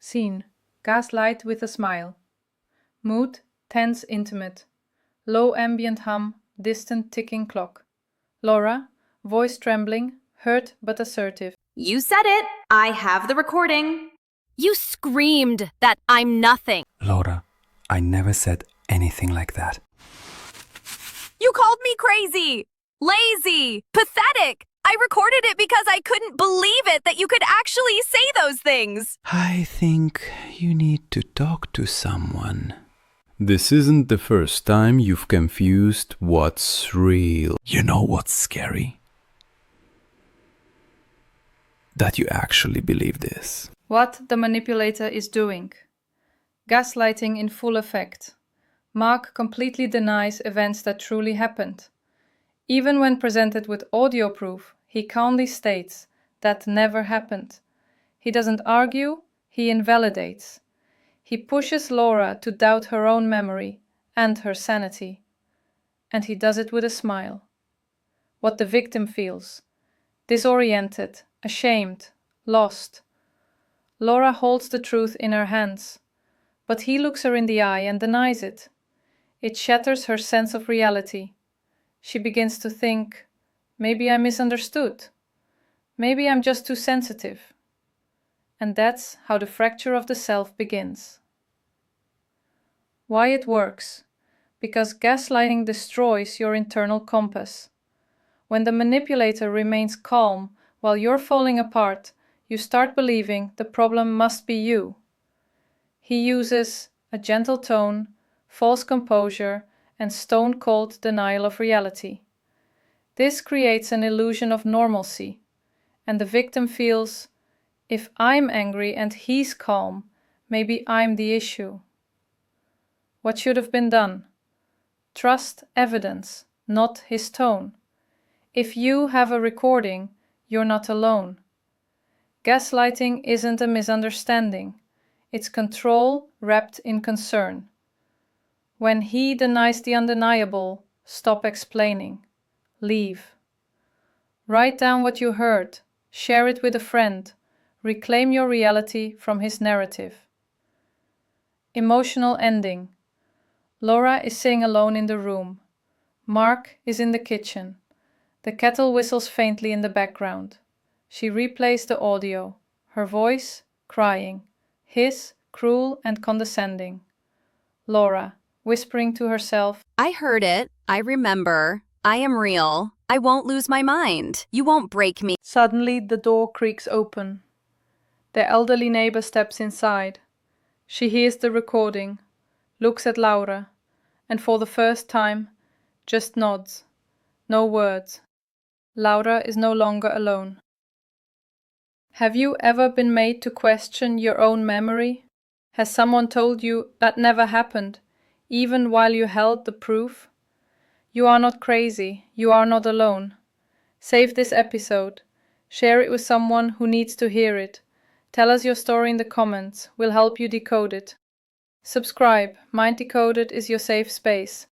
Scene: gaslight with a smile. Mood: tense, intimate. Low ambient hum, distant ticking clock. Laura, voice trembling, hurt but assertive. You said it. I have the recording. You screamed that I'm nothing. Laura, I never said anything like that. You called me crazy, lazy, pathetic. I recorded it because I couldn't believe it that you could actually say those things. I think you need to talk to someone. This isn't the first time you've confused what's real. You know what's scary? That you actually believe this. What the manipulator is doing. Gaslighting in full effect. Mark completely denies events that truly happened. Even when presented with audio proof, he calmly states that never happened. He doesn't argue, he invalidates. He pushes Laura to doubt her own memory and her sanity. And he does it with a smile. What the victim feels: disoriented, ashamed, lost. Laura holds the truth in her hands, but he looks her in the eye and denies it. It shatters her sense of reality. She begins to think, maybe I misunderstood. Maybe I'm just too sensitive. And that's how the fracture of the self begins. Why it works? Because gaslighting destroys your internal compass. When the manipulator remains calm while you're falling apart, you start believing the problem must be you. He uses a gentle tone, false composure, and stone-cold denial of reality. This creates an illusion of normalcy, and the victim feels, if I'm angry and he's calm, maybe I'm the issue. What should have been done? Trust evidence, not his tone. If you have a recording, you're not alone. Gaslighting isn't a misunderstanding. It's control wrapped in concern. When he denies the undeniable, stop explaining. Leave. Write down what you heard. Share it with a friend. Reclaim your reality from his narrative. Emotional ending. Laura is sitting alone in the room. Mark is in the kitchen. The kettle whistles faintly in the background. She replays the audio. Her voice, crying. His, cruel and condescending. Laura, whispering to herself, I heard it. I remember. I am real. I won't lose my mind. You won't break me. Suddenly the door creaks open. The elderly neighbor steps inside. She hears the recording, looks at Laura, and for the first time, just nods. No words. Laura is no longer alone. Have you ever been made to question your own memory? Has someone told you that never happened, even while you held the proof? You are not crazy. You are not alone. Save this episode. Share it with someone who needs to hear it. Tell us your story in the comments. We'll help you decode it. Subscribe. Mind Decoded is your safe space.